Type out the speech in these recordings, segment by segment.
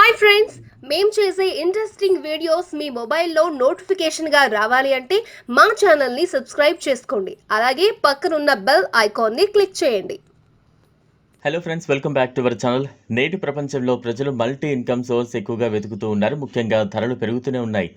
Hi friends, మేము చేసే interesting videos మీ మొబైల్లో నోటిఫికేషన్గా రావాలి అంటే మా ఛానల్ని సబ్స్క్రైబ్ చేసుకోండి. అలాగే పక్కనున్న బెల్ ఐకాన్ని క్లిక్ చేయండి. Hello friends, welcome back to our channel. నేటి ప్రపంచంలో ప్రజలు మల్టీ ఇన్కమ్ సోర్స్ ఎక్కువగా వెతుకుతూ ఉన్నారు. ముఖ్యంగా ధరలు పెరుగుతూనే ఉన్నాయి.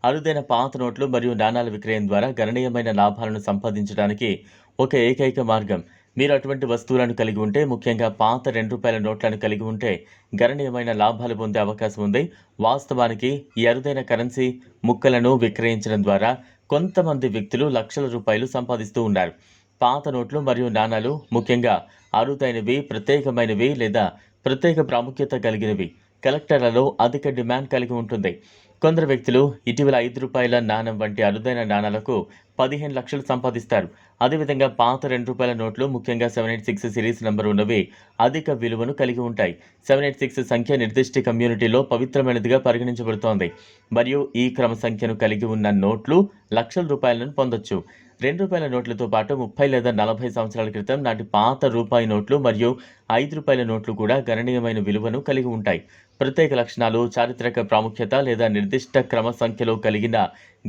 అరుదైన పాత నోట్లు మరియు నాణాల విక్రయం ద్వారా గణనీయమైన లాభాలను సంపాదించడానికి ఒక ఏకైక మార్గం. మీరు అటువంటి వస్తువులను కలిగి ఉంటే, ముఖ్యంగా పాత ₹2 నోట్లను కలిగి ఉంటే గణనీయమైన లాభాలు పొందే అవకాశం ఉంది. వాస్తవానికి ఈ అరుదైన కరెన్సీ ముక్కలను విక్రయించడం ద్వారా కొంతమంది వ్యక్తులు లక్షల రూపాయలు సంపాదిస్తూ ఉన్నారు. పాత నోట్లు మరియు నాణాలు ముఖ్యంగా అరుదైనవి, ప్రత్యేకమైనవి లేదా ప్రత్యేక ప్రాముఖ్యత కలిగినవి కలెక్టర్లలో అధిక డిమాండ్ కలిగి ఉంటుంది. కొందరు వ్యక్తులు ఇటీవల ₹5 నాణం వంటి అరుదైన నాణాలకు 15 లక్షలు సంపాదిస్తారు. అదేవిధంగా పాత ₹2 నోట్లు, ముఖ్యంగా 786 సిరీస్ నంబర్ ఉన్నవి అధిక విలువను కలిగి ఉంటాయి. 786 సంఖ్య నిర్దిష్ట కమ్యూనిటీలో పవిత్రమైనదిగా పరిగణించబడుతోంది మరియు ఈ క్రమ సంఖ్యను కలిగి ఉన్న నోట్లు లక్షల రూపాయలను పొందొచ్చు. ₹2 నోట్లతో పాటు 30 లేదా 40 సంవత్సరాల క్రితం నాటి పాత రూపాయి నోట్లు మరియు ₹5 నోట్లు కూడా గణనీయమైన విలువను కలిగి ఉంటాయి. ప్రత్యేక లక్షణాలు, చారిత్రక ప్రాముఖ్యత లేదా నిర్దిష్ట క్రమ సంఖ్యలో కలిగిన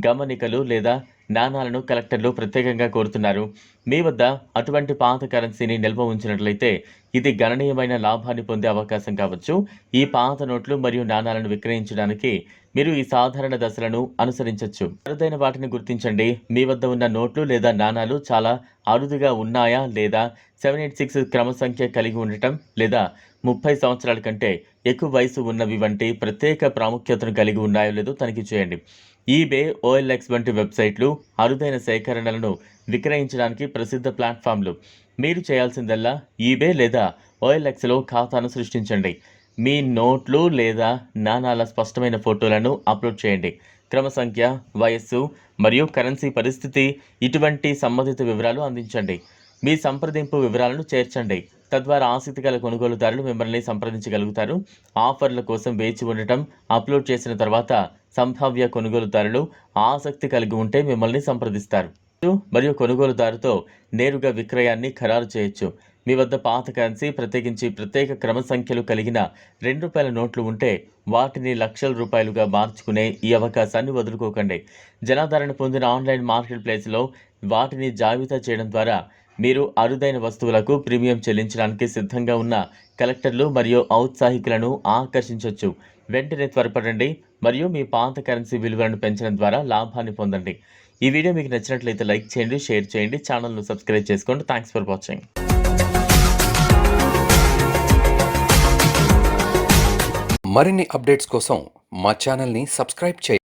గమనికలు లేదా నాణాలను కలెక్టర్లు ప్రత్యేకంగా కోరుతున్నారు. మీ వద్ద అటువంటి పాత కరెన్సీని నిల్వ ఉంచినట్లయితే ఇది గణనీయమైన లాభాన్ని పొందే అవకాశం కావచ్చు. ఈ పాత నోట్లు మరియు నాణాలను విక్రయించడానికి మీరు ఈ సాధారణ దశలను అనుసరించవచ్చు. అరుదైన వాటిని గుర్తించండి. మీ వద్ద ఉన్న నోట్లు లేదా నాణాలు చాలా అరుదుగా ఉన్నాయా లేదా 786 క్రమ సంఖ్య కలిగి ఉండటం లేదా 30 సంవత్సరాల కంటే ఎక్కువ వయసు ఉన్నవి వంటి ప్రత్యేక ప్రాముఖ్యతను కలిగి ఉన్నాయో లేదో తనిఖీ చేయండి. ఈబే, OLX వంటి వెబ్సైట్లు అరుదైన సేకరణలను విక్రయించడానికి ప్రసిద్ధ ప్లాట్ఫామ్లు. మీరు చేయాల్సిందల్లా ఈబే లేదా OLXలో ఖాతాను సృష్టించండి. మీ నోట్లు లేదా నాణాల స్పష్టమైన ఫోటోలను అప్లోడ్ చేయండి. క్రమ సంఖ్య, వయస్సు మరియు కరెన్సీ పరిస్థితి ఇటువంటి సంబంధిత వివరాలు అందించండి. మీ సంప్రదింపు వివరాలను చేర్చండి. తద్వారా ఆసక్తిగల కొనుగోలుదారులు మిమ్మల్ని సంప్రదించగలుగుతారు. ఆఫర్ల కోసం వేచి ఉండటం. అప్లోడ్ చేసిన తర్వాత సంభావ్య కొనుగోలుదారులు ఆసక్తి కలిగి ఉంటే మిమ్మల్ని సంప్రదిస్తారు మరియు కొనుగోలుదారుతో నేరుగా విక్రయాన్ని ఖరారు చేయొచ్చు. మీ వద్ద పాత కరెన్సీ, ప్రత్యేకించి ప్రత్యేక క్రమ సంఖ్యలు కలిగిన ₹2 నోట్లు ఉంటే వాటిని లక్షల రూపాయలుగా మార్చుకునే ఈ అవకాశాన్ని వదులుకోకండి. జనాదరణ పొందిన ఆన్లైన్ మార్కెట్ ప్లేస్లో వాటిని జాబితా చేయడం ద్వారా మీరు అరుదైన వస్తువులకు ప్రీమియం చెల్లించడానికి సిద్ధంగా ఉన్న కలెక్టర్లు మరియు ఔత్సాహికులను ఆకర్షించవచ్చు. వెంటనే త్వరపడండి మరియు మీ పాత కరెన్సీ విలువలను పెంచడం ద్వారా లాభాన్ని పొందండి. ఈ వీడియో మీకు నచ్చినట్లయితే లైక్ చేయండి, షేర్ చేయండి, ఛానల్ను సబ్స్క్రైబ్ చేసుకోండి. Thanks for watching. మరిన్ని అప్డేట్స్ కోసం మా ఛానల్ని సబ్స్క్రైబ్ చేయండి.